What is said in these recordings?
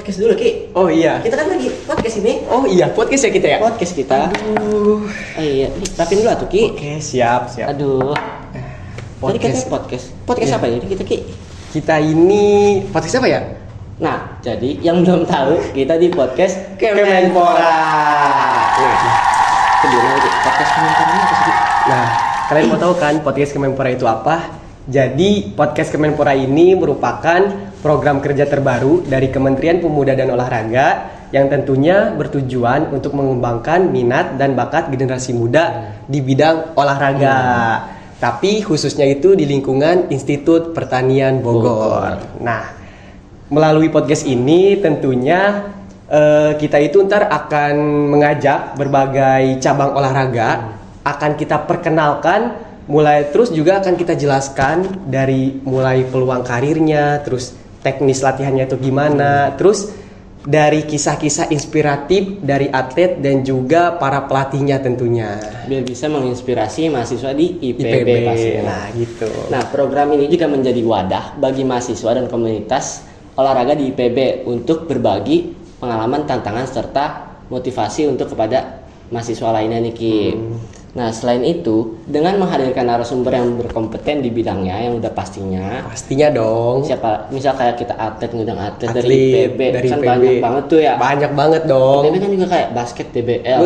podcast dulu Ki. Oh iya. Kita kan lagi podcast ini. Oh iya, podcast ya kita ya? Podcast kita. Aduh. Oh iya, rapin dulu atuh Ki. Oke, siap. Aduh. Tadi katanya podcast. Podcast Iya. apa ini kita Ki? Kita ini podcast apa ya? Nah, jadi yang belum tahu kita di podcast Kemenpora. Nah, sebelumnya Ki, podcast Kemenpora ini apa sih Ki? Nah, kalian mau tahu kan podcast Kemenpora itu apa? Jadi, podcast Kemenpora ini merupakan program kerja terbaru dari Kementerian Pemuda dan Olahraga yang tentunya bertujuan untuk mengembangkan minat dan bakat generasi muda di bidang olahraga. Tapi khususnya itu di lingkungan Institut Pertanian Bogor. Nah, melalui podcast ini tentunya kita itu ntar akan mengajak berbagai cabang olahraga, akan kita perkenalkan, terus juga akan kita jelaskan dari mulai peluang karirnya, terus teknis latihannya itu gimana, terus dari kisah-kisah inspiratif dari atlet dan juga para pelatihnya tentunya. Biar bisa menginspirasi mahasiswa di IPB pastinya. Nah, gitu. Nah, program ini juga menjadi wadah bagi mahasiswa dan komunitas olahraga di IPB untuk berbagi pengalaman, tantangan, serta motivasi untuk kepada mahasiswa lainnya nih Ki. Nah, selain itu, dengan menghadirkan narasumber yang berkompeten di bidangnya yang udah Pastinya dong. siapa, misal kayak kita atlet, ngundang atlet dari Atlet IPB, dari kan IPB. banyak banget tuh ya. Banyak banget dong. IPB kan juga kayak basket DBL,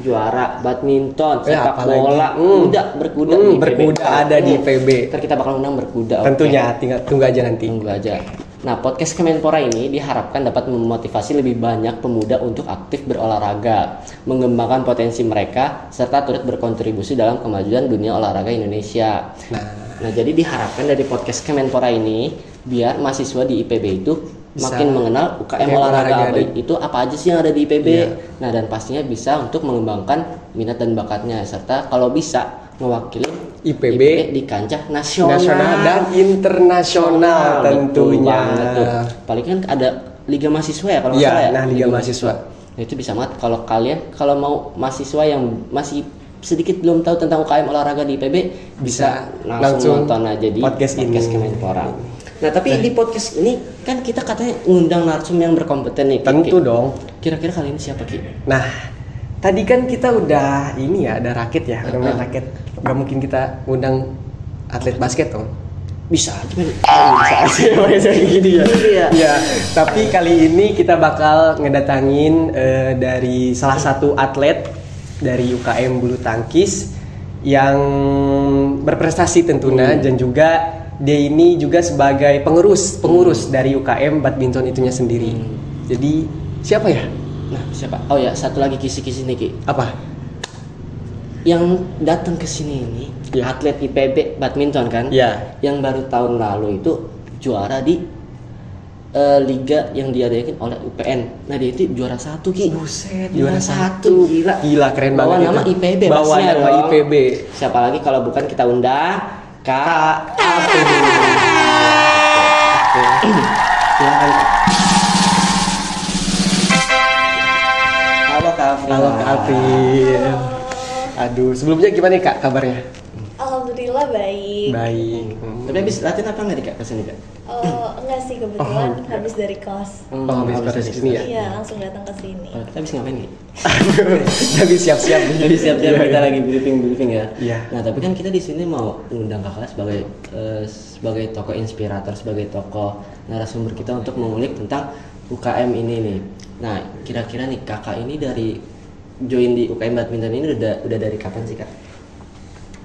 juara, badminton, sepak apalagi. bola, kuda, berkuda di IPB. Berkuda ada di IPB. Ntar kita bakal undang berkuda. Tentunya, oke. tinggal tunggu aja nanti. Tunggu aja. Nah, podcast Kemenpora ini diharapkan dapat memotivasi lebih banyak pemuda untuk aktif berolahraga, mengembangkan potensi mereka, serta turut berkontribusi dalam kemajuan dunia olahraga Indonesia. Nah, jadi diharapkan dari podcast Kemenpora ini, biar mahasiswa di IPB itu Bisa makin mengenal UKM olahraga itu apa aja sih yang ada di IPB. Iya. Nah, dan pastinya bisa untuk mengembangkan minat dan bakatnya, serta kalau bisa mewakili IPB di kancah nasional dan internasional Betul tentunya. banget tuh. Paling kan ada Liga Mahasiswa ya kalau nggak Iya, salah ya. nah, Liga Mahasiswa. Nah, itu bisa banget kalau kalian kalau mau mahasiswa yang masih sedikit belum tahu tentang UKM olahraga di IPB bisa langsung nonton aja di podcast ini. Kemenpora. Nah, tapi di podcast ini kan kita katanya ngundang narsum yang berkompeten nih. Ki. Tentu dong. Kira-kira kali ini siapa Ki? Nah, tadi kan kita udah ini ya, ada raket ya, udah main raket. Gak mungkin kita ngundang atlet basket dong. Bisa aja kan? Bisa aja gini ya. Iya. Ya, tapi kali ini kita bakal ngedatangin dari salah satu atlet dari UKM bulu tangkis yang berprestasi tentunya, dan juga dia ini juga sebagai pengurus dari UKM badminton itunya sendiri. Jadi siapa ya? Nah, siapa? Oh ya, satu lagi kisi-kisi nih Ki. Apa? Yang datang ke sini ini Ya. atlet IPB badminton kan? Ya. Yang baru tahun lalu itu juara di liga yang diadakan oleh UPN. Nah, dia itu juara 1 Ki. Buset, juara 1. Gila. Keren Bawa banget. nama itu. IPB Bawa pastinya nama dong. IPB. Siapa lagi kalau bukan kita undang Kak Alvin. Silakan Kak. Halo Kak Alvin. Halo Kak Alvin. Aduh, sebelumnya gimana nih Kak kabarnya? Alhamdulillah baik. Baik. Tapi habis latihan apa nggak nih Kak kesini Kak? Enggak sih, kebetulan habis dari kelas. habis dari sini ya? Iya, langsung datang ke sini. Kita habis ngapain nih? Habis siap-siap. Jadi siap-siap Iya, kita iya. lagi briefing ya. Iya. Nah, tapi kan kita di sini mau mengundang Kakak sebagai tokoh inspirator, sebagai tokoh narasumber kita untuk mengulik tentang UKM ini nih. Nah, kira-kira nih Kakak ini dari join di UKM badminton ini udah dari kapan sih Kak?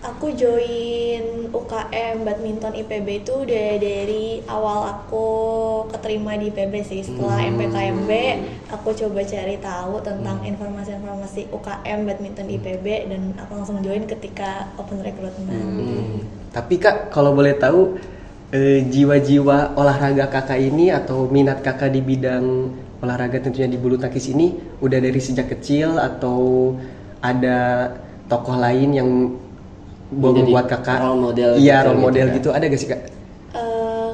Aku join UKM badminton IPB itu udah dari awal aku keterima di IPB sih. Setelah MPKMB, aku coba cari tahu tentang informasi-informasi UKM badminton IPB dan aku langsung join ketika open recruitment. Tapi Kak, kalau boleh tahu jiwa-jiwa olahraga Kakak ini atau minat Kakak di bidang olahraga tentunya di bulu tangkis ini udah dari sejak kecil atau ada tokoh lain yang membuat Kakak role model iya gitu, role model gitu, gitu, ada gak sih Kak?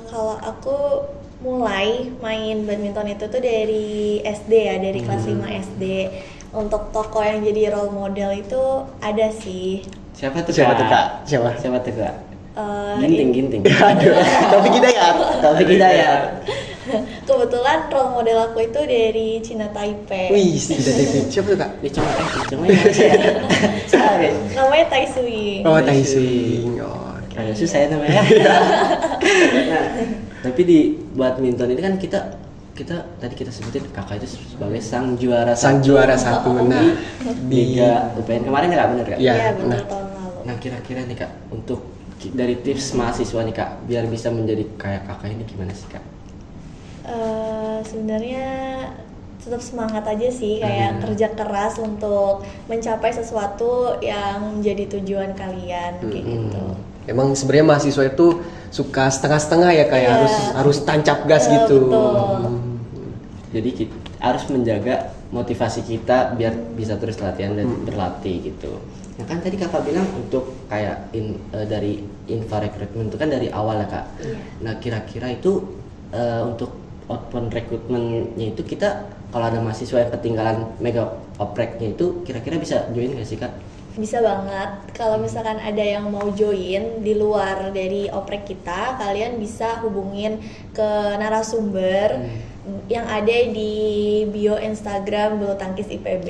Kalau aku mulai main badminton itu tuh dari SD ya, dari kelas 5 SD. Untuk tokoh yang jadi role model itu ada sih. Siapa tuh Siapa tuh, Kak? Siapa? Siapa tuh Kak? Ini Ginting. Aduh, Taufik Hidayat. Taufik Hidayat. kebetulan role model aku itu dari Cina Taipei. Wih, detektif. Siapa tuh Kak? Dia cuma salah ya. Namanya Tai Sui. Oh, Tai Sui. Oh, Agak susah ya namanya. Nah, tapi di badminton ini kan kita tadi kita sebutin kakak itu sebagai sang juara satu. Nah, di Liga UPN kemarin ya Kak, bener Kak? Iya, Iya, betul nah. tahun lalu. Nah kira-kira nih Kak, untuk dari tips mahasiswa nih Kak, biar bisa menjadi kayak kakak ini gimana sih Kak? Sebenarnya tetap semangat aja sih, kayak kerja keras untuk mencapai sesuatu yang menjadi tujuan kalian kayak gitu. Emang sebenarnya mahasiswa itu suka setengah-setengah ya kayak Iya. harus tancap gas gitu. Betul. Jadi kita harus menjaga motivasi kita biar bisa terus latihan dan berlatih gitu. Nah kan tadi kakak bilang untuk kayak dari Infa Recruitment itu kan dari awal ya Kak. Iya. Nah kira-kira itu untuk open recruitment-nya itu kita kalau ada mahasiswa yang ketinggalan mega oprek-nya itu kira-kira bisa join nggak sih Kak? Bisa banget. Kalau misalkan ada yang mau join di luar dari oprek kita, kalian bisa hubungin ke narasumber yang ada di bio Instagram Bulu Tangkis IPB.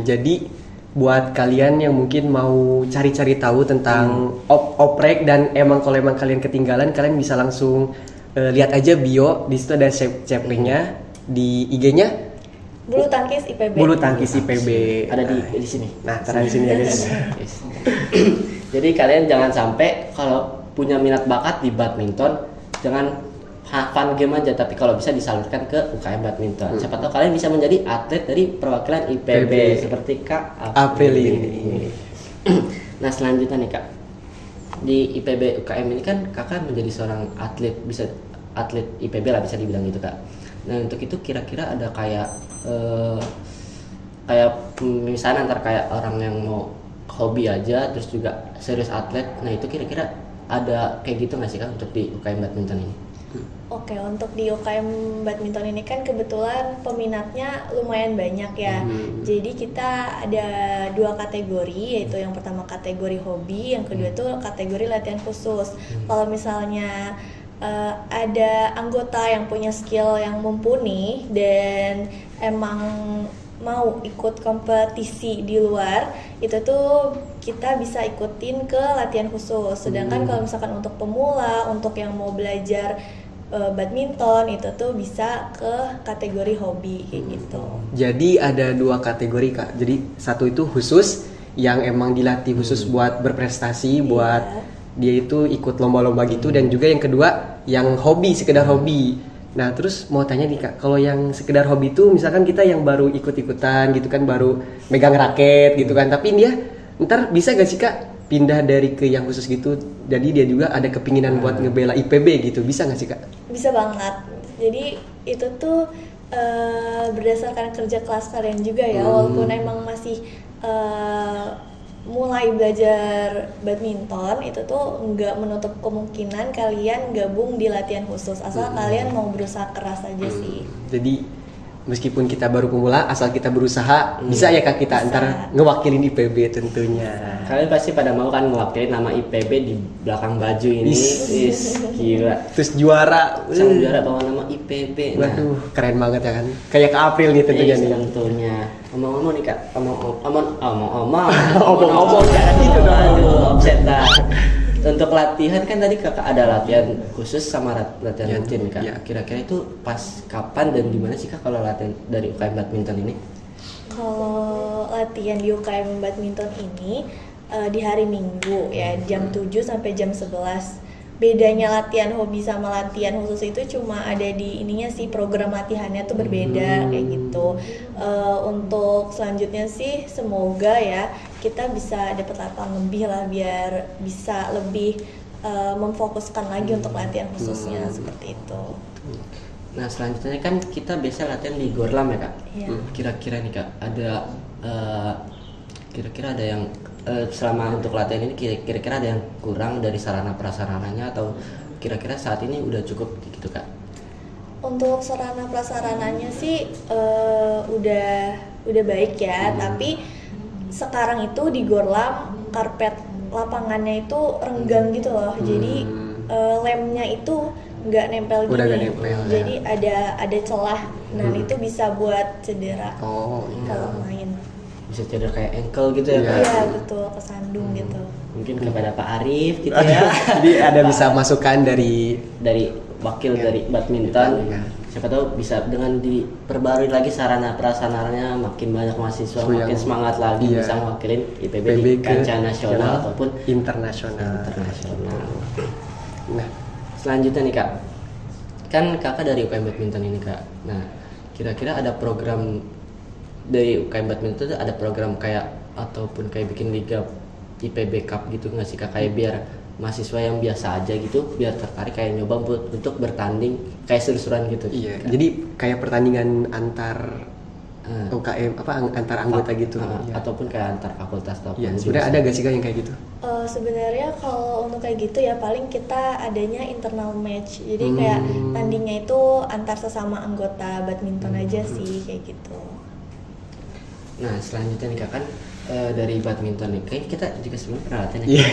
Jadi buat kalian yang mungkin mau cari-cari tahu tentang oprek dan kalau emang kalian ketinggalan, kalian bisa langsung lihat aja bio, di situ ada sharingnya di IG-nya Bulu Tangkis IPB. Bulu Tangkis IPB. Ada di sini. Nah, taruh di sini ya guys. Yes. Jadi kalian jangan sampai kalau punya minat bakat di badminton jangan fun game aja, tapi kalau bisa disalurkan ke UKM badminton. Siapa tahu kalian bisa menjadi atlet dari perwakilan IPB seperti Kak Aprili. Nah selanjutnya nih Kak, di IPB UKM ini kan kakak menjadi seorang atlet, bisa atlet IPB lah bisa dibilang gitu Kak. Nah untuk itu kira-kira ada kayak misalnya antar kayak orang yang mau hobi aja terus juga serius atlet, nah itu kira-kira ada kayak gitu nggak sih Kak untuk di UKM badminton ini? Oke, untuk di UKM badminton ini kan kebetulan peminatnya lumayan banyak ya. Jadi kita ada 2 kategori, yaitu yang pertama kategori hobi, yang kedua tuh kategori latihan khusus. Kalau misalnya ada anggota yang punya skill yang mumpuni dan emang mau ikut kompetisi di luar, itu tuh kita bisa ikutin ke latihan khusus. Sedangkan kalau misalkan untuk pemula, untuk yang mau belajar badminton, itu tuh bisa ke kategori hobi kayak gitu. Jadi ada 2 kategori Kak. Jadi satu itu khusus yang emang dilatih khusus buat berprestasi, buat dia itu ikut lomba-lomba gitu, dan juga yang kedua yang hobi, sekedar hobi. Nah terus mau tanya nih Kak, kalau yang sekedar hobi itu misalkan kita yang baru ikut-ikutan gitu kan, baru megang raket gitu kan, tapi dia ntar bisa gak sih Kak pindah dari ke yang khusus gitu, jadi dia juga ada kepinginan buat ngebela IPB gitu, bisa gak sih Kak? Bisa banget. Jadi itu tuh berdasarkan kerja kelas kalian juga ya, walaupun emang masih mulai belajar badminton, itu tuh nggak menutup kemungkinan kalian gabung di latihan khusus, asal kalian mau berusaha keras aja sih. Jadi meskipun kita baru pemula, asal kita berusaha, bisa ya Kak kita ntar ngewakilin IPB tentunya. Kalian pasti pada mau kan mewakili nama IPB di belakang baju ini. Gila. Terus juara, Sang juara bawa nama IPB. Nah, waduh keren banget ya kan, kayak ke April nih tentunya nih. tentunya. Omong-omong nih Kak, omong-omong Jangan gitu dong. Aduh, offset dah. Untuk latihan kan tadi Kakak ada latihan khusus sama latihan rutin nih Kak. Ya. Kira-kira itu pas kapan dan di mana sih Kak kalau latihan dari UKM badminton ini? Kalau latihan di UKM badminton ini di hari Minggu ya, jam 7 sampai jam 11. Bedanya latihan hobi sama latihan khusus itu cuma ada di ininya sih, program latihannya tuh berbeda kayak gitu. Untuk selanjutnya sih semoga ya kita bisa dapat latihan lebih lah, biar bisa lebih memfokuskan lagi untuk latihan khususnya seperti itu. Nah selanjutnya kan kita biasa latihan di Gorlam ya Kak. Iya. Kira-kira nih Kak kira-kira ada yang selama untuk latihan ini kira-kira ada yang kurang dari sarana prasarananya, atau kira-kira saat ini udah cukup gitu Kak? Untuk sarana prasarananya sih udah baik ya, tapi sekarang itu di Gorlam karpet lapangannya itu renggang gitu loh. Jadi lemnya itu nggak nempel gini. Udah nggak nempel, ya. Jadi ada celah. Nah itu bisa buat cedera Oh iya. kalau main. Bisa cedera kayak ankle gitu ya Kak? Iya betul, kesandung gitu. Mungkin kepada Pak Arif gitu ya. Jadi ada bisa masukan dari Dari wakil Ya, dari badminton. ya. Siapa tahu bisa dengan diperbarui lagi sarana prasarananya, makin banyak mahasiswa So, makin yang- semangat lagi iya. bisa mewakilin IPB PB di ke kancah nasional ataupun internasional. internasional. Nah, Selanjutnya nih Kak, kan Kakak dari UKM Badminton ini Kak. Nah, kira-kira ada program dari UKM Badminton itu ada program kayak ataupun kayak bikin liga IPB Cup gitu nggak sih Kak? Kayak biar mahasiswa yang biasa aja gitu biar tertarik kayak nyoba untuk bertanding kayak seru-seruan gitu. iya. Jadi kayak pertandingan antar Eh, UKM antar anggota gitu. Iya. ataupun kayak antar fakultas ataupun Iya, sebenarnya ada gak sih Kak yang kayak gitu? Sebenarnya kalau untuk kayak gitu ya paling kita adanya internal match. Jadi kayak tandingnya itu antar sesama anggota badminton aja sih kayak gitu. Nah, selanjutnya nih Kak kan dari badminton nih, kayaknya kita juga sebelumnya pernah latihan ya. Iya.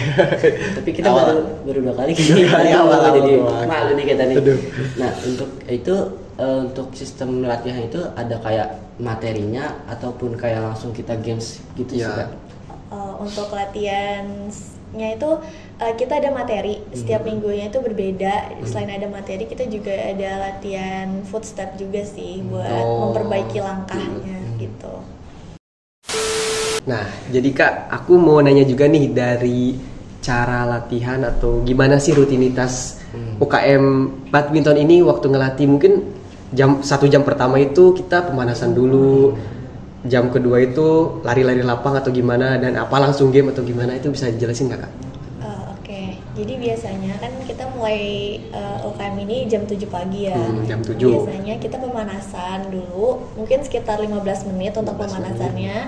Tapi kita Awal. baru 2 kali kali awal jadi doang. malu nih kita nih. Aduh. Nah, untuk itu untuk sistem latihan itu ada kayak materinya ataupun kayak langsung kita games gitu sih Iya. Kak. Untuk latihannya itu kita ada materi setiap minggunya itu berbeda. Selain ada materi kita juga ada latihan footstep juga sih buat Oh. memperbaiki langkahnya gitu. Nah, jadi Kak, aku mau nanya juga nih dari cara latihan atau gimana sih rutinitas UKM badminton ini waktu ngelatih. Mungkin 1 jam pertama itu kita pemanasan dulu, jam kedua itu lari-lari lapang atau gimana, dan apa langsung game atau gimana, itu bisa dijelasin nggak Kak? Oke, jadi biasanya kan kita mulai UKM ini jam 7 pagi ya. Jam 7. Biasanya kita pemanasan dulu, mungkin sekitar 15 menit untuk 15 pemanasannya.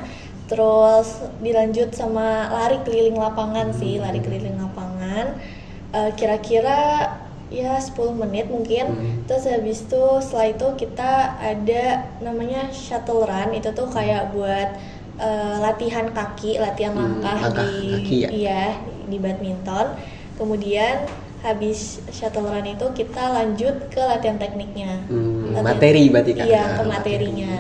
Terus dilanjut sama lari keliling lapangan sih, lari keliling lapangan. Kira-kira ya 10 menit mungkin. Terus habis itu setelah itu kita ada namanya shuttle run, itu tuh kayak buat latihan kaki, latihan langkah langkah di kaki ya? iya, di badminton. Kemudian habis shuttle run itu kita lanjut ke latihan tekniknya. Materi berarti Kak? Iya, Nah, ke materinya.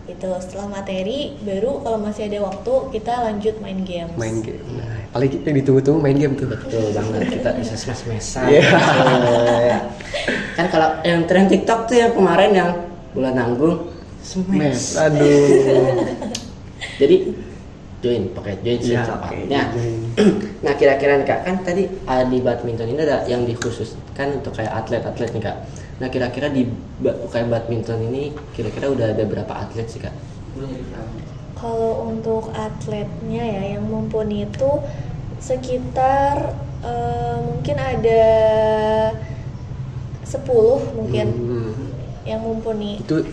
Itu setelah materi baru kalau masih ada waktu kita lanjut main games. Main game. Nah, paling kita ditunggu-tunggu main game tuh. Betul banget, kita bisa smash-smashan. Iya. Kan kalau yang tren TikTok tuh yang kemarin yang bola nanggung Mes, smash. aduh. Jadi pakai join sih Iya, cepatnya. oke, join. Nah, kira-kira nih Kak, kan tadi di badminton ini ada yang dikhususkan untuk kayak atlet-atlet nih Kak. Nah, kira-kira di kayak badminton ini kira-kira udah ada berapa atlet sih Kak? Kalau untuk atletnya ya yang mumpuni itu sekitar mungkin ada 10 mungkin yang mumpuni. Itu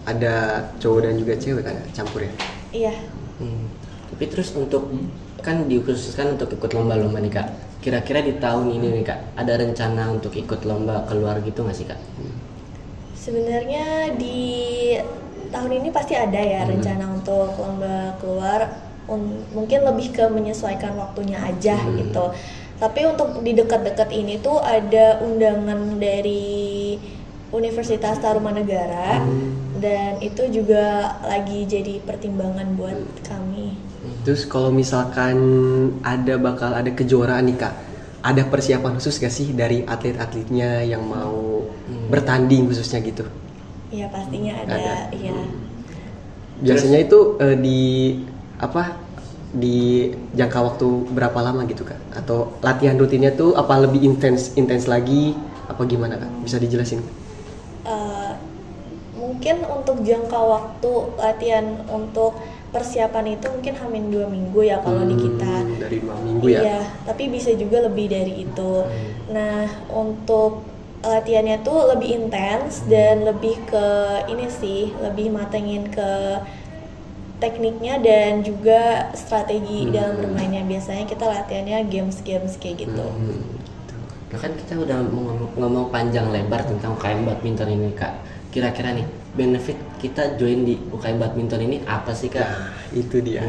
ada cowok dan juga cewek kan campur ya? Iya. Tapi terus untuk kan dikhususkan untuk ikut lomba-lomba nih Kak. Kira-kira di tahun ini nih Kak, ada rencana untuk ikut lomba keluar gitu nggak sih Kak? Sebenarnya di tahun ini pasti ada ya rencana untuk lomba keluar. Mungkin lebih ke menyesuaikan waktunya aja gitu. Tapi untuk di dekat-dekat ini tuh ada undangan dari Universitas Tarumanegara dan itu juga lagi jadi pertimbangan buat kami. Terus kalau misalkan bakal ada kejuaraan nih Kak, ada persiapan khusus gak sih dari atlet-atletnya yang mau bertanding khususnya gitu? Iya pastinya ada. Iya. Biasanya itu di jangka waktu berapa lama gitu Kak? Atau latihan rutinnya tuh apa lebih intens lagi? Apa gimana Kak? Bisa dijelasin? Mungkin untuk jangka waktu latihan untuk persiapan itu mungkin hamin 2 minggu ya kalau di kita. Dari 2 minggu ya? Iya, tapi bisa juga lebih dari itu. Nah, untuk latihannya tuh lebih intens dan lebih ke ini sih, lebih matengin ke tekniknya dan juga strategi dalam bermainnya. Biasanya kita latihannya games-games kayak gitu. Nah kan kita udah ngomong panjang lebar tentang UKM badminton ini Kak. Kira-kira nih benefit kita join di UKM badminton ini apa sih Kak? Nah, itu dia.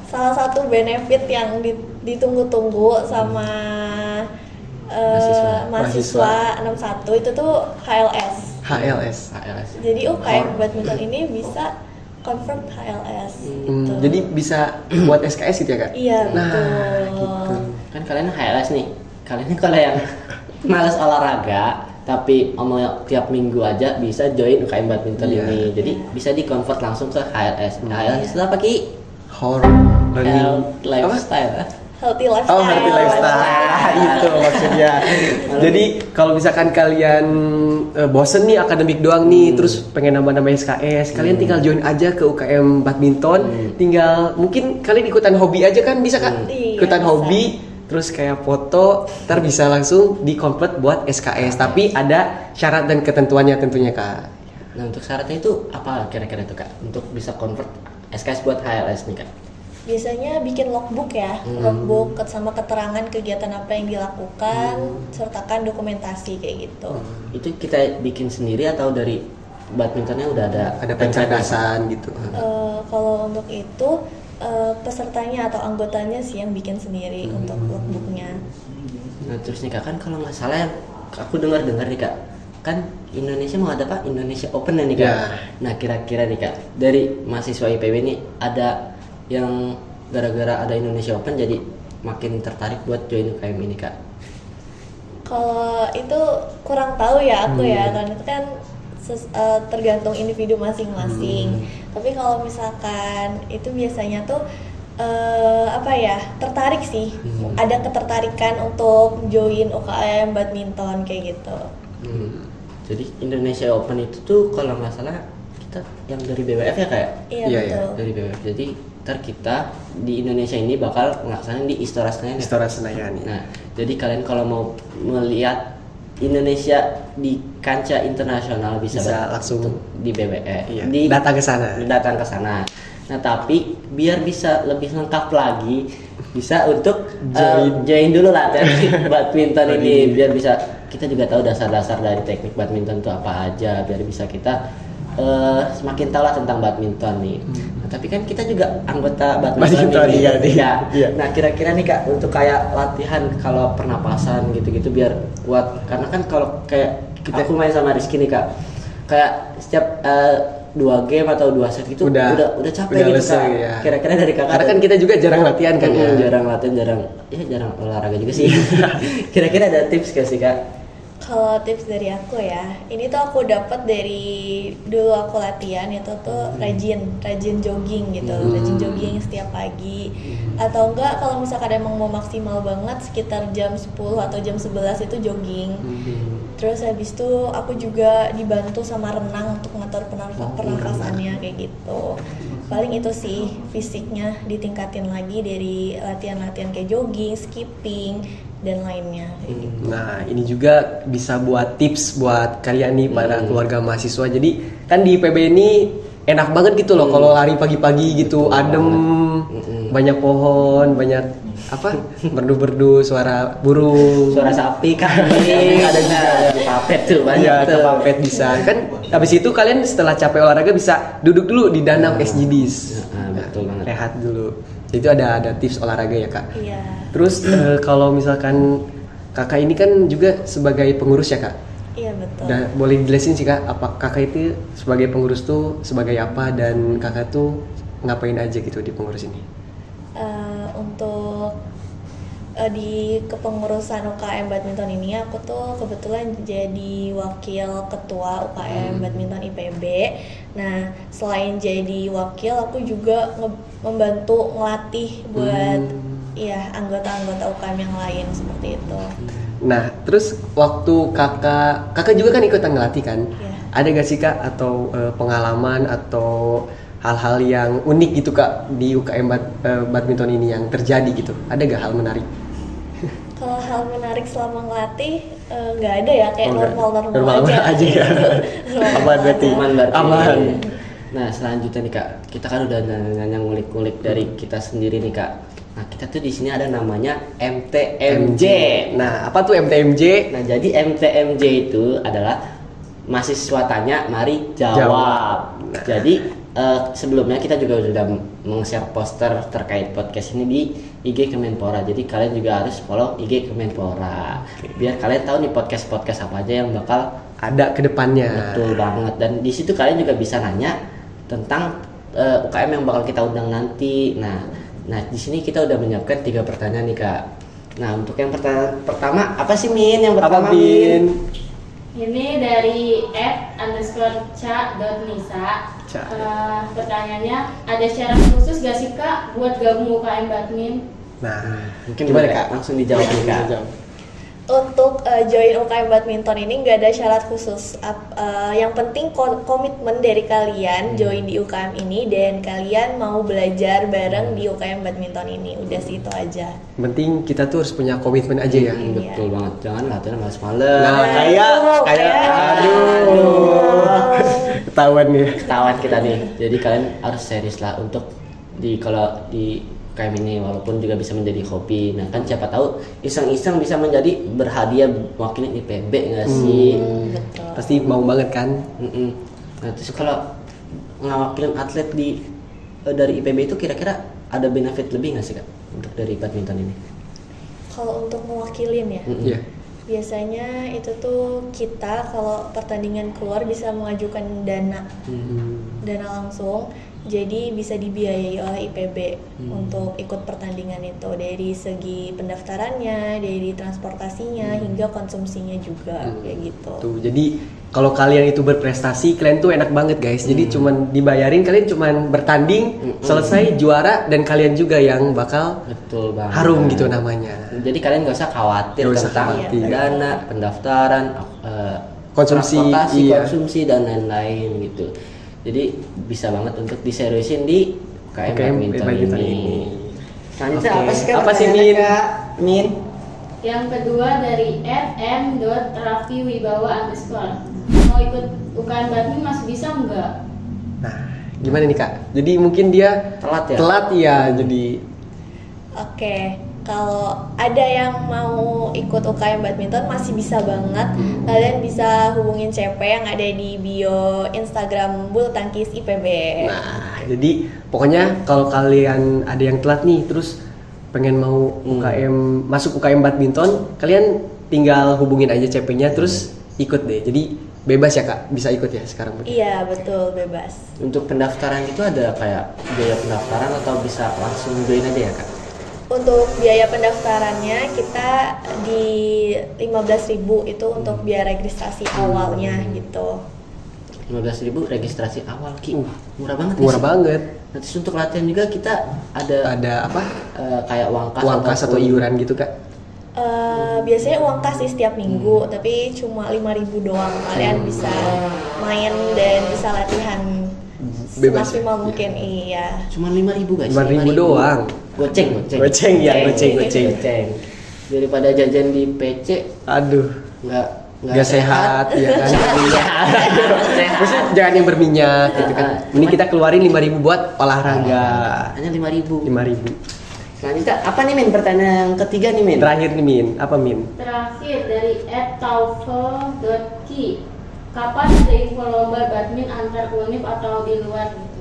Salah satu benefit yang ditunggu-tunggu sama mahasiswa 61 itu tuh HLS. HLS. Jadi UKM badminton ini bisa convert HLS gitu. Jadi bisa buat SKS gitu ya Kak? Iya, Nah, betul. gitu. Kan kalian HLS nih. Kalian ini kalau yang males olahraga tapi mau tiap minggu aja bisa join UKM badminton Iya. ini. Jadi bisa di-convert langsung ke HLS. HLS itu apa Ki? Learning Lifestyle. Healthy lifestyle. Oh, healthy lifestyle. Itu maksudnya. Jadi kalau misalkan kalian bosen nih akademik doang nih, terus pengen nambah-nambah SKS, kalian tinggal join aja ke UKM badminton. Tinggal mungkin kalian ikutan hobi aja kan bisa Kak? Iya, Ikutan bisa. hobi, terus kayak foto, ntar bisa langsung di-convert buat SKS. Tapi ada syarat dan ketentuannya tentunya Kak. Nah, untuk syaratnya itu apa kira-kira tuh Kak? Untuk bisa convert SKS buat HLS nih Kak? Biasanya bikin logbook ya, logbook sama keterangan kegiatan apa yang dilakukan, sertakan dokumentasi kayak gitu. Itu kita bikin sendiri atau dari badmintonnya udah ada Pencerdasan gitu. Kalau untuk itu pesertanya atau anggotanya sih yang bikin sendiri untuk logbooknya. Nah terus nih Kak, kan kalau nggak salah yang aku dengar nih Kak, kan Indonesia mau ada apa? Indonesia Open nih Kak. Ya. Nah kira-kira nih Kak, dari mahasiswa IPB ini ada yang gara-gara ada Indonesia Open jadi makin tertarik buat join UKM ini Kak? Kalau itu kurang tahu ya aku ya, karena itu kan tergantung individu masing-masing. Tapi kalau misalkan itu biasanya tuh tertarik sih, ada ketertarikan untuk join UKM badminton kayak gitu. Jadi Indonesia Open itu tuh kalau nggak salah kita yang dari BWF ya kayak? Iya Iya, betul. Dari BWF. Jadi ntar kita di Indonesia ini bakal ngelaksanain di Istora Senayan. Istora Senayan. Nah, jadi kalian kalau mau melihat Indonesia di kancah internasional bisa langsung di BWE, Iya, datang ke sana. Datang ke sana. Nah, tapi biar bisa lebih lengkap lagi, bisa untuk join dulu lah teknik badminton ini, biar bisa kita juga tahu dasar-dasar dari teknik badminton itu apa aja, biar bisa kita semakin tahu lah tentang badminton nih. Nah, tapi kan kita juga anggota badminton ini. Iya. Nah, kira-kira nih Kak, untuk kayak latihan kalau pernapasan gitu-gitu biar kuat. Karena kan kalau kayak aku main sama Rizky nih Kak, kayak setiap 2 game atau 2 set gitu udah capek udah gitu lesai, Kak. ya. Kira-kira dari Kakak Karena kan kita juga jarang latihan kan ya. jarang latihan, jarang olahraga juga sih. Kira-kira ada tips gak sih Kak? Kalau tips dari aku ya, ini tuh aku dapat dari dulu aku latihan itu tuh rajin jogging gitu, rajin jogging setiap pagi. Atau enggak kalau misalkan emang mau maksimal banget sekitar jam 10 atau jam 11 itu jogging. Terus habis itu aku juga dibantu sama renang untuk ngatur pernafasannya kayak gitu. Paling itu sih fisiknya ditingkatin lagi dari latihan-latihan kayak jogging, skipping dan lainnya kayak gitu. Nah, ini juga bisa buat tips buat kalian nih para keluarga mahasiswa. Jadi kan di IPB ini enak banget gitu loh kalau lari pagi-pagi gitu, adem, banyak pohon, banyak berdu-berdu, suara burung, Suara sapi kan ada juga di papet tuh banyak ya, tuh. kepapet bisa kan. Habis itu kalian setelah capek olahraga bisa duduk dulu di danau SGDs. Betul banget. Rehat dulu. Itu ada tips olahraga ya Kak. Iya. Terus kalau misalkan Kakak ini kan juga sebagai pengurus ya Kak. Iya betul. Dan boleh dijelasin sih Kak, apa Kakak itu sebagai pengurus tuh sebagai apa dan Kakak tuh ngapain aja gitu di pengurus ini? Untuk di kepengurusan UKM badminton ini aku tuh kebetulan jadi wakil ketua UKM badminton IPB. Nah, selain jadi wakil aku juga membantu ngelatih buat anggota-anggota UKM yang lain seperti itu. Nah, terus waktu kakak juga kan ikutan ngelatih kan? Iya. Ada gak sih Kak atau pengalaman atau hal-hal yang unik gitu Kak di UKM badminton ini yang terjadi gitu? Ada gak hal menarik? Kalau hal menarik selama ngelatih nggak ada ya, kayak normal aja ya. Aman berarti. Aman. Nah selanjutnya nih Kak, kita kan udah nanya ngulik-ngulik dari kita sendiri nih Kak. Nah kita tuh di sini ada namanya MTMJ. Nah apa tuh MTMJ? Nah jadi MTMJ itu adalah mahasiswa tanya, mari jawab. Nah. Jadi sebelumnya kita juga sudah meng-share poster terkait podcast ini di IG Kemenpora. Jadi kalian juga harus follow IG Kemenpora. Biar kalian tahu nih podcast apa aja yang bakal Ada ke depannya. betul banget. Dan di situ kalian juga bisa nanya tentang UKM yang bakal kita undang nanti. Nah di sini kita udah menyiapkan 3 pertanyaan nih Kak. Nah untuk yang pertama apa sih Min? Yang pertama Apa, Min? Ini dari @_ca.nisa. Pertanyaannya, ada syarat khusus gak sih Kak buat gabung UKM Badmin? Nah, Mungkin gimana boleh Kak? langsung dijawab nih Kak. Untuk join UKM badminton ini nggak ada syarat khusus. Yang penting komitmen dari kalian join di UKM ini dan kalian mau belajar bareng di UKM badminton ini. Udah sih itu aja. Yang penting kita tuh harus punya komitmen aja ya. Betul banget. Jangan latihan males-males. Nah, kayak ketahuan nih. Ketahuan kita nih. Jadi kalian harus serius lah untuk kalau di UKM ini, walaupun juga bisa menjadi hobi. Nah kan siapa tahu iseng-iseng bisa menjadi berhadiah mewakili IPB nggak sih? Betul. Pasti mau banget kan? Nah terus kalau ngawakilin atlet dari IPB itu kira-kira ada benefit lebih nggak sih Kak untuk dari badminton ini? Kalau untuk mewakilin ya, Iya. biasanya itu tuh kita kalau pertandingan keluar bisa mengajukan dana langsung. Jadi bisa dibiayai oleh IPB untuk ikut pertandingan itu, dari segi pendaftarannya, dari transportasinya hingga konsumsinya juga kayak gitu. Tuh, jadi kalau kalian itu berprestasi, kalian tuh enak banget guys. Jadi cuman dibayarin, kalian cuman bertanding, selesai juara dan kalian juga yang bakal Betul banget. harum gitu namanya. Jadi kalian nggak usah khawatir Nggak usah tentang khawatir. dana, pendaftaran, Konsumsi, transportasi, iya. konsumsi dan lain-lain gitu. Jadi bisa banget untuk diseriusin di UKM badminton ini. Selanjutnya Oke. apa sih Kak? Apa sih, pertanyaannya, Min? Kak? Min? Yang kedua dari @m.raffiwibawa_. Mau ikut UKM Badmin masih bisa nggak? Nah, gimana nih Kak? Jadi mungkin dia Telat ya? Telat ya, jadi Oke, kalau ada yang mau ikut UKM badminton masih bisa banget. Kalian bisa hubungin CP yang ada di bio Instagram Bulu Tangkis IPB. nah, jadi pokoknya kalau kalian ada yang telat nih, terus pengen mau masuk UKM badminton, kalian tinggal hubungin aja CP-nya terus ikut deh. Jadi bebas ya Kak, bisa ikut ya sekarang. Iya, betul, bebas. Untuk pendaftaran itu ada kayak biaya pendaftaran atau bisa langsung join aja ya Kak? Untuk biaya pendaftarannya kita di 15.000 itu untuk biaya registrasi awalnya gitu. 15.000 registrasi awal Ki. Murah banget Murah sih. banget. Nanti untuk latihan juga kita ada Ada kayak uang uang kas atau iuran gitu Kak? Biasanya uang kas sih setiap minggu, tapi cuma 5.000 doang. Kalian bisa main dan bisa latihan Bebas ya? semaksimal mungkin. Iya. Cuma 5.000 guys. 5.000 doang. Goceng. Goceng ya, goceng. Daripada jajan di PC Aduh, nggak sehat ya kan? Sehat. Maksudnya jangan yang berminyak gitu kan. Ini kita keluarin 5.000 buat olahraga. Hanya 5.000. 5.000. Selanjutnya apa nih Min? Pertanyaan yang ketiga nih Min. Terakhir nih Min, apa Min? Terakhir dari @taufel.ki. Kapan ada info lomba badminton antar univ atau di luar gitu?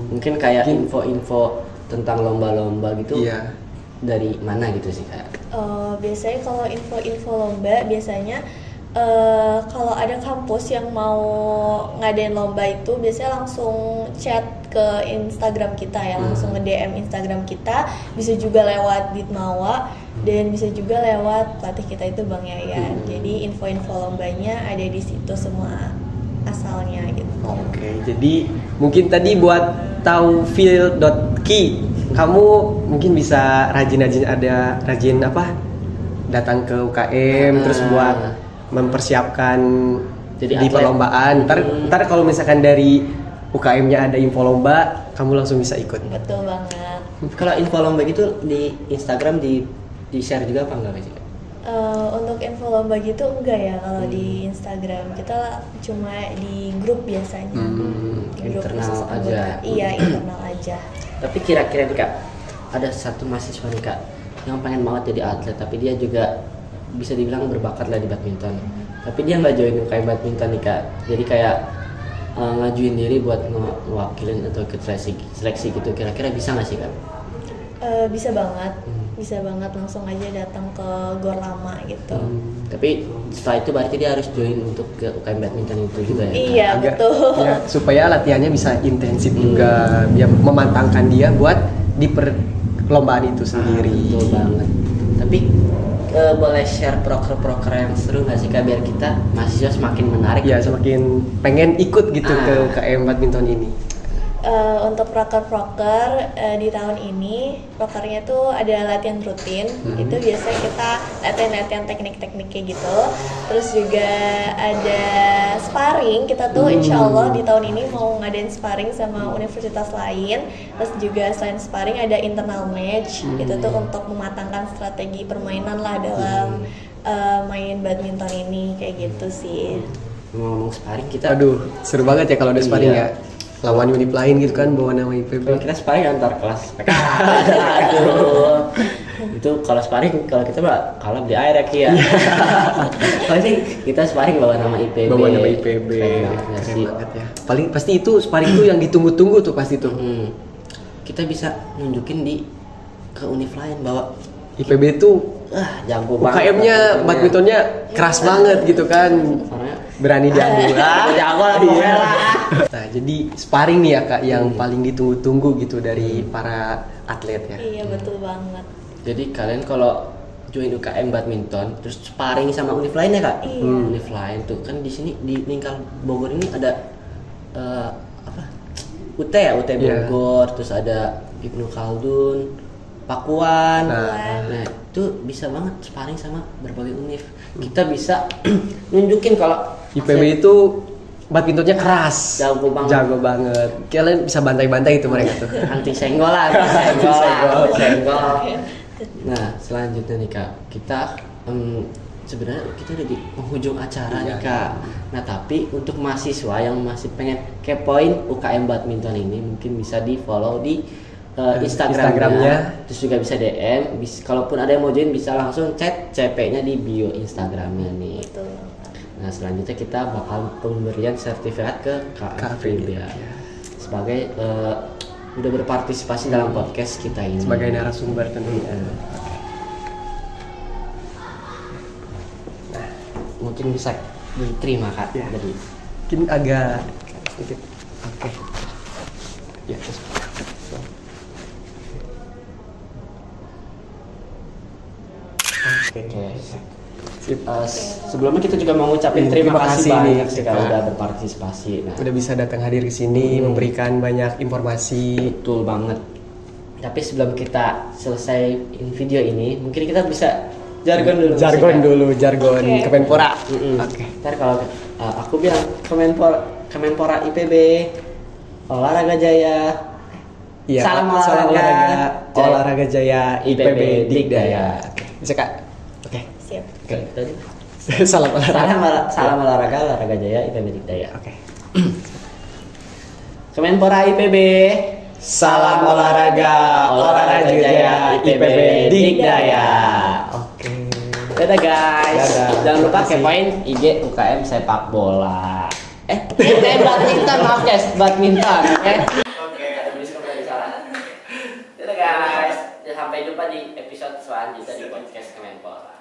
Mungkin kayak info-info tentang lomba-lomba gitu. Iya. Dari mana gitu sih Kak? Biasanya kalau info-info lomba biasanya kalau ada kampus yang mau ngadain lomba itu biasanya langsung chat ke Instagram kita ya, langsung nge-DM Instagram kita, bisa juga lewat Ditmawa dan bisa juga lewat pelatih kita itu Bang Yayan. Jadi info-info lombanya ada di situ semua asalnya gitu. Oke, jadi mungkin tadi buat taufil.ki, kamu mungkin bisa rajin datang ke UKM terus buat mempersiapkan Jadi di atlet. perlombaan. Ntar kalau misalkan dari UKM-nya ada info lomba, kamu langsung bisa ikut. Betul banget. Kalau info lomba gitu di Instagram di share juga apa enggak sih? Untuk info lomba gitu enggak ya kalau di Instagram, kita cuma di grup biasanya. Di grup internal khusus aja. anggota. Iya, internal aja. Tapi kira-kira nih Kak, ada satu mahasiswa nih Kak yang pengen banget jadi atlet, tapi dia juga bisa dibilang berbakat lah di badminton. Tapi dia nggak join UKM badminton nih Kak. Jadi kayak ngajuin diri buat ngewakilin atau ikut seleksi gitu, kira-kira bisa nggak sih Kak? Bisa banget, bisa banget langsung aja datang ke Gor Lama gitu. Tapi setelah itu berarti dia harus join untuk ke UKM badminton itu juga ya? Iya betul. Ya, supaya latihannya bisa intensif juga, biar memantangkan dia buat di perlombaan itu sendiri. Betul banget. Tapi boleh share proker-proker yang seru nggak sih Kak, biar kita mahasiswa semakin menarik? Ya, semakin pengen ikut gitu ke UKM badminton ini. Untuk proker-proker di tahun ini, prokernya tuh ada latihan rutin. Itu biasanya kita latihan teknik-teknik kayak gitu. Terus juga ada sparring. Kita tuh insya Allah di tahun ini mau ngadain sparring sama universitas lain. Terus juga selain sparring ada internal match. Itu tuh untuk mematangkan strategi permainan lah dalam main badminton ini kayak gitu sih. Ngomong sparring kita. Aduh, seru banget ya kalau ada sparring ya. Lawan unit lain gitu kan, bawa nama IPB. Kalau kita sparring antar kelas PK. Aduh. Itu kalau sparring, kalau kita mah kalah beli air ya Ki ya. Kalau ini kita sparring bawa nama IPB. Bawa nama IPB. Keren banget ya. Paling pasti itu sparring itu yang ditunggu-tunggu tuh pasti tuh. Kita bisa nunjukin ke univ lain bahwa IPB itu jago banget. UKM-nya badmintonnya keras banget gitu kan. Berani diambil. Jago lah pokoknya lah. Nah, jadi sparring nih ya Kak yang paling ditunggu-tunggu gitu dari para atlet ya. Iya betul banget. Jadi kalian kalau join UKM badminton terus sparring sama univ lain ya Kak? Univ lain tuh kan di sini di Lingkar Bogor ini ada UT ya, UT Bogor, terus ada Ibnu Khaldun, Pakuan. Nah, itu bisa banget sparring sama berbagai univ. Kita bisa nunjukin kalau IPB itu badmintonnya keras. Jago banget. Jago banget. Kalian bisa bantai-bantai itu mereka tuh. Anti senggol lah, anti senggol. Nah, selanjutnya nih Kak, kita sebenarnya kita udah di penghujung acara nih Kak. Nah, tapi untuk mahasiswa yang masih pengen kepoin UKM badminton ini mungkin bisa di-follow di Instagramnya, terus juga bisa DM. Kalaupun ada yang mau join bisa langsung chat CP-nya di bio Instagramnya nih. Betul. Nah, selanjutnya kita bakal pemberian sertifikat ke Kak Frida sebagai udah berpartisipasi dalam podcast kita ini. Sebagai narasumber tentunya. Nah, mungkin bisa diterima Kak. Ya. Jadi Mungkin agak sedikit. Oke. Ya, terus. Oke. Sebelumnya kita juga mau ngucapin terima kasih banyak sih Kak udah berpartisipasi. Nah, udah bisa datang hadir ke sini memberikan banyak informasi. betul banget. Tapi sebelum kita selesai video ini, mungkin kita bisa jargon dulu. Jargon Oke. Kemenpora. Oke. Ntar kalau aku bilang Kemenpora IPB, Olahraga Jaya. Iya, Salam olahraga Jaya IPB Dikdaya. Oke. Bisa Kak? Oke. Siap. Oke, tadi. Salam olahraga. Salam olahraga Jaya IPB Dikdaya. Oke. Kemenpora IPB. Salam olahraga Jaya IPB Dikdaya. Oke. Dadah guys. Dadah. Jangan lupa Terima kasih. kepoin IG UKM sepak bola. Badminton, maaf guys, badminton, oke? Oke, ada bisa kembali salah. Dadah guys. Sampai jumpa di episode selanjutnya di podcast Kemenpora.